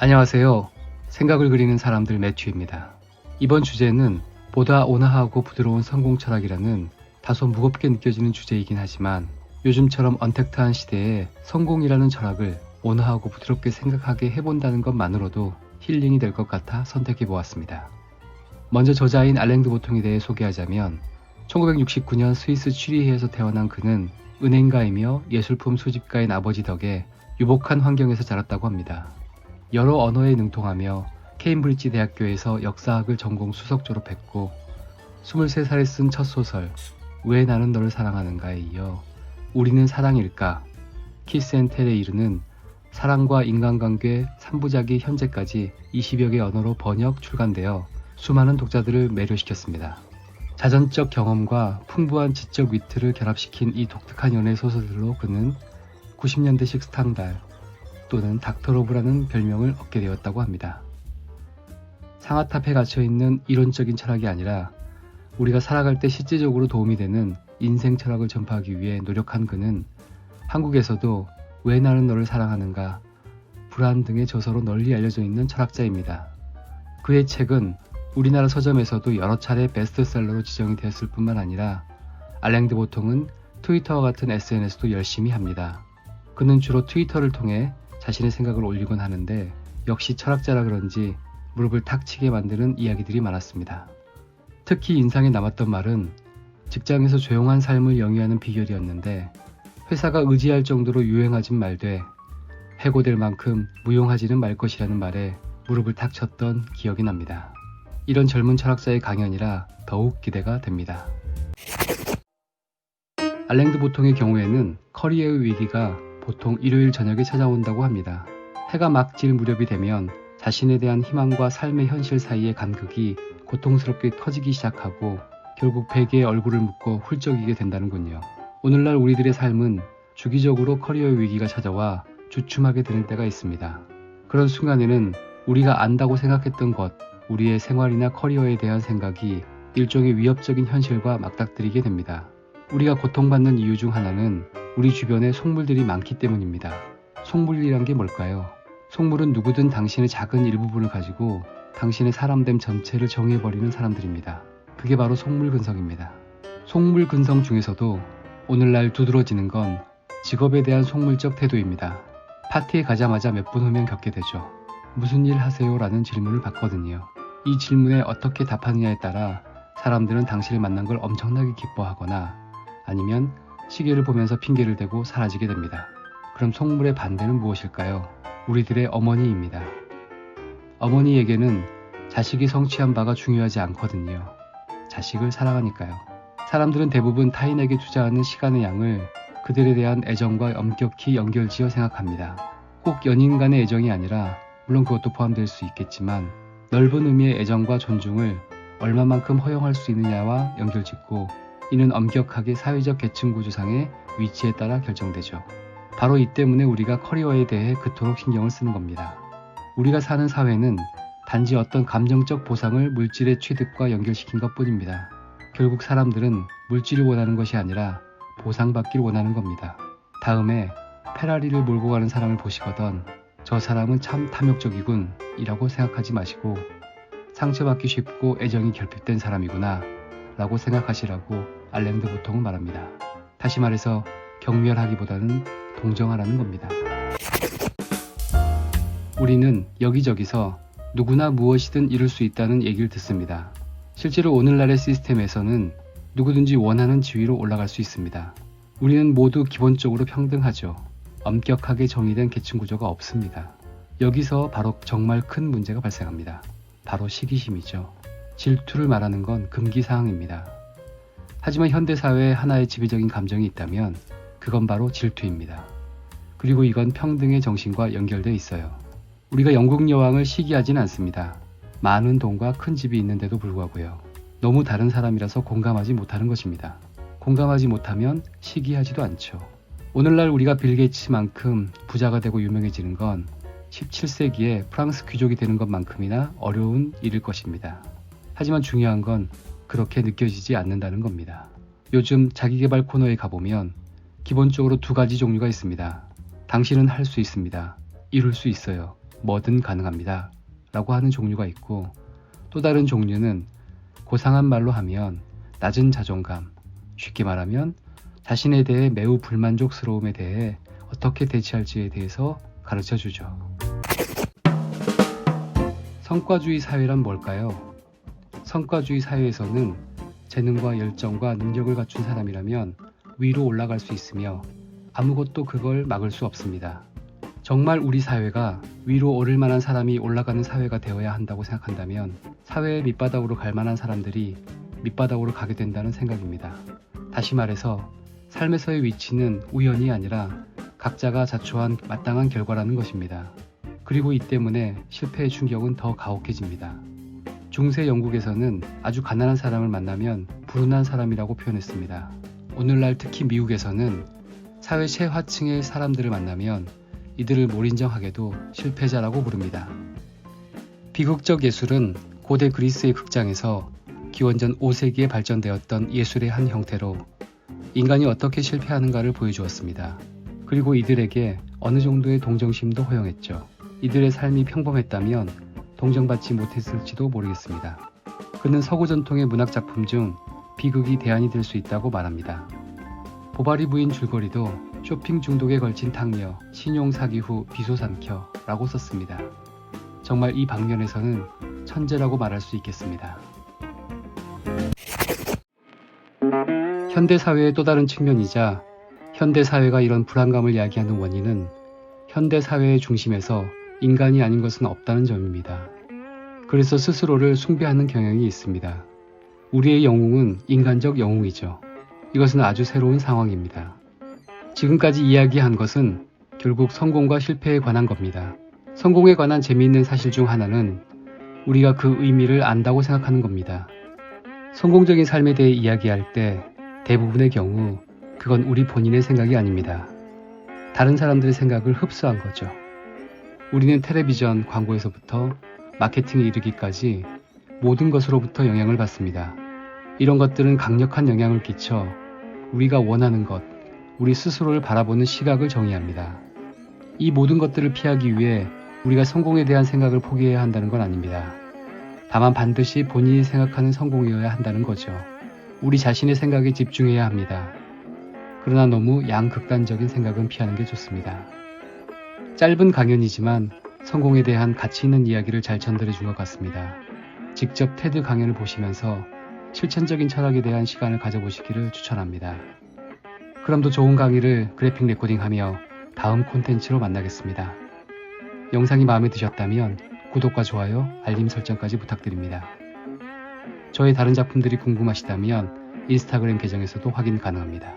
안녕하세요. 생각을 그리는 사람들 매튜입니다. 이번 주제는 보다 온화하고 부드러운 성공 철학이라는 다소 무겁게 느껴지는 주제이긴 하지만 요즘처럼 언택트한 시대에 성공이라는 철학을 온화하고 부드럽게 생각하게 해본다는 것만으로도 힐링이 될 것 같아 선택해 보았습니다. 먼저 저자인 알랭드 보통에 대해 소개하자면 1969년 스위스 취리히에서 태어난 그는 은행가이며 예술품 수집가인 아버지 덕에 유복한 환경에서 자랐다고 합니다. 여러 언어에 능통하며 케임브리지 대학교에서 역사학을 전공 수석 졸업했고 23살에 쓴 첫 소설 왜 나는 너를 사랑하는가에 이어 우리는 사랑일까, 키스 앤 텔에 이르는 사랑과 인간관계 3부작이 현재까지 20여 개 언어로 번역 출간되어 수많은 독자들을 매료시켰습니다. 자전적 경험과 풍부한 지적 위트를 결합시킨 이 독특한 연애 소설들로 그는 90년대식 스탕달 또는 닥터로브라는 별명을 얻게 되었다고 합니다. 상아탑에 갇혀있는 이론적인 철학이 아니라 우리가 살아갈 때 실제적으로 도움이 되는 인생 철학을 전파하기 위해 노력한 그는 한국에서도 왜 나는 너를 사랑하는가, 불안 등의 저서로 널리 알려져 있는 철학자입니다. 그의 책은 우리나라 서점에서도 여러 차례 베스트셀러로 지정이 되었을 뿐만 아니라 알랭드 보통은 트위터와 같은 SNS도 열심히 합니다. 그는 주로 트위터를 통해 자신의 생각을 올리곤 하는데 역시 철학자라 그런지 무릎을 탁 치게 만드는 이야기들이 많았습니다. 특히 인상에 남았던 말은 직장에서 조용한 삶을 영위하는 비결이었는데 회사가 의지할 정도로 유행하진 말되 해고될 만큼 무용하지는 말 것이라는 말에 무릎을 탁 쳤던 기억이 납니다. 이런 젊은 철학자의 강연이라 더욱 기대가 됩니다. 알랭드 보통의 경우에는 커리어의 위기가 보통 일요일 저녁에 찾아온다고 합니다. 해가 막 질 무렵이 되면 자신에 대한 희망과 삶의 현실 사이의 간극이 고통스럽게 커지기 시작하고 결국 베개에 얼굴을 묻고 훌쩍이게 된다는군요. 오늘날 우리들의 삶은 주기적으로 커리어의 위기가 찾아와 주춤하게 되는 때가 있습니다. 그런 순간에는 우리가 안다고 생각했던 것, 우리의 생활이나 커리어에 대한 생각이 일종의 위협적인 현실과 맞닥뜨리게 됩니다. 우리가 고통받는 이유 중 하나는 우리 주변에 속물들이 많기 때문입니다. 속물이란 게 뭘까요? 속물은 누구든 당신의 작은 일부분을 가지고 당신의 사람됨 전체를 정해버리는 사람들입니다. 그게 바로 속물근성입니다. 속물근성 중에서도 오늘날 두드러지는 건 직업에 대한 속물적 태도입니다. 파티에 가자마자 몇 분 후면 겪게 되죠. 무슨 일 하세요? 라는 질문을 받거든요. 이 질문에 어떻게 답하느냐에 따라 사람들은 당신을 만난 걸 엄청나게 기뻐하거나 아니면 시계를 보면서 핑계를 대고 사라지게 됩니다. 그럼 속물의 반대는 무엇일까요? 우리들의 어머니입니다. 어머니에게는 자식이 성취한 바가 중요하지 않거든요. 자식을 사랑하니까요. 사람들은 대부분 타인에게 투자하는 시간의 양을 그들에 대한 애정과 엄격히 연결지어 생각합니다. 꼭 연인 간의 애정이 아니라 물론 그것도 포함될 수 있겠지만 넓은 의미의 애정과 존중을 얼마만큼 허용할 수 있느냐와 연결짓고 이는 엄격하게 사회적 계층 구조상의 위치에 따라 결정되죠. 바로 이 때문에 우리가 커리어에 대해 그토록 신경을 쓰는 겁니다. 우리가 사는 사회는 단지 어떤 감정적 보상을 물질의 취득과 연결시킨 것뿐입니다. 결국 사람들은 물질을 원하는 것이 아니라 보상받기를 원하는 겁니다. 다음에 페라리를 몰고 가는 사람을 보시거든 저 사람은 참 탐욕적이군 이라고 생각하지 마시고 상처받기 쉽고 애정이 결핍된 사람이구나 라고 생각하시라고 알랭드 보통은 말합니다. 다시 말해서 경멸하기보다는 동정하라는 겁니다. 우리는 여기저기서 누구나 무엇이든 이룰 수 있다는 얘기를 듣습니다. 실제로 오늘날의 시스템에서는 누구든지 원하는 지위로 올라갈 수 있습니다. 우리는 모두 기본적으로 평등하죠. 엄격하게 정의된 계층 구조가 없습니다. 여기서 바로 정말 큰 문제가 발생합니다. 바로 시기심이죠. 질투를 말하는 건 금기사항입니다. 하지만 현대사회에 하나의 지배적인 감정이 있다면 그건 바로 질투입니다. 그리고 이건 평등의 정신과 연결되어 있어요. 우리가 영국 여왕을 시기하진 않습니다. 많은 돈과 큰 집이 있는데도 불구하고요. 너무 다른 사람이라서 공감하지 못하는 것입니다. 공감하지 못하면 시기하지도 않죠. 오늘날 우리가 빌 게이츠만큼 부자가 되고 유명해지는 건 17세기에 프랑스 귀족이 되는 것만큼이나 어려운 일일 것입니다. 하지만 중요한 건 그렇게 느껴지지 않는다는 겁니다. 요즘 자기계발 코너에 가보면 기본적으로 두 가지 종류가 있습니다. 당신은 할 수 있습니다. 이룰 수 있어요. 뭐든 가능합니다 라고 하는 종류가 있고, 또 다른 종류는 고상한 말로 하면 낮은 자존감, 쉽게 말하면 자신에 대해 매우 불만족스러움에 대해 어떻게 대처할지에 대해서 가르쳐 주죠. 성과주의 사회란 뭘까요? 성과주의 사회에서는 재능과 열정과 능력을 갖춘 사람이라면 위로 올라갈 수 있으며 아무것도 그걸 막을 수 없습니다. 정말 우리 사회가 위로 오를 만한 사람이 올라가는 사회가 되어야 한다고 생각한다면 사회의 밑바닥으로 갈 만한 사람들이 밑바닥으로 가게 된다는 생각입니다. 다시 말해서 삶에서의 위치는 우연이 아니라 각자가 자초한 마땅한 결과라는 것입니다. 그리고 이 때문에 실패의 충격은 더 가혹해집니다. 중세 영국에서는 아주 가난한 사람을 만나면 불운한 사람이라고 표현했습니다. 오늘날 특히 미국에서는 사회 최하층의 사람들을 만나면 이들을 몰인정하게도 실패자라고 부릅니다. 비극적 예술은 고대 그리스의 극장에서 기원전 5세기에 발전되었던 예술의 한 형태로 인간이 어떻게 실패하는가를 보여주었습니다. 그리고 이들에게 어느 정도의 동정심도 허용했죠. 이들의 삶이 평범했다면 동정받지 못했을지도 모르겠습니다. 그는 서구 전통의 문학작품 중 비극이 대안이 될 수 있다고 말합니다. 보바리 부인 줄거리도 쇼핑 중독에 걸친 탕녀, 신용 사기 후 비소 삼켜 라고 썼습니다. 정말 이 방면에서는 천재라고 말할 수 있겠습니다. 현대사회의 또 다른 측면이자 현대사회가 이런 불안감을 야기하는 원인은 현대사회의 중심에서 인간이 아닌 것은 없다는 점입니다. 그래서 스스로를 숭배하는 경향이 있습니다. 우리의 영웅은 인간적 영웅이죠. 이것은 아주 새로운 상황입니다. 지금까지 이야기한 것은 결국 성공과 실패에 관한 겁니다. 성공에 관한 재미있는 사실 중 하나는 우리가 그 의미를 안다고 생각하는 겁니다. 성공적인 삶에 대해 이야기할 때 대부분의 경우 그건 우리 본인의 생각이 아닙니다. 다른 사람들의 생각을 흡수한 거죠. 우리는 텔레비전 광고에서부터 마케팅에 이르기까지 모든 것으로부터 영향을 받습니다. 이런 것들은 강력한 영향을 끼쳐 우리가 원하는 것, 우리 스스로를 바라보는 시각을 정의합니다. 이 모든 것들을 피하기 위해 우리가 성공에 대한 생각을 포기해야 한다는 건 아닙니다. 다만 반드시 본인이 생각하는 성공이어야 한다는 거죠. 우리 자신의 생각에 집중해야 합니다. 그러나 너무 양극단적인 생각은 피하는 게 좋습니다. 짧은 강연이지만 성공에 대한 가치 있는 이야기를 잘 전달해 준 것 같습니다. 직접 테드 강연을 보시면서 실천적인 철학에 대한 시간을 가져보시기를 추천합니다. 그럼 더 좋은 강의를 그래픽 레코딩하며 다음 콘텐츠로 만나겠습니다. 영상이 마음에 드셨다면 구독과 좋아요, 알림 설정까지 부탁드립니다. 저의 다른 작품들이 궁금하시다면 인스타그램 계정에서도 확인 가능합니다.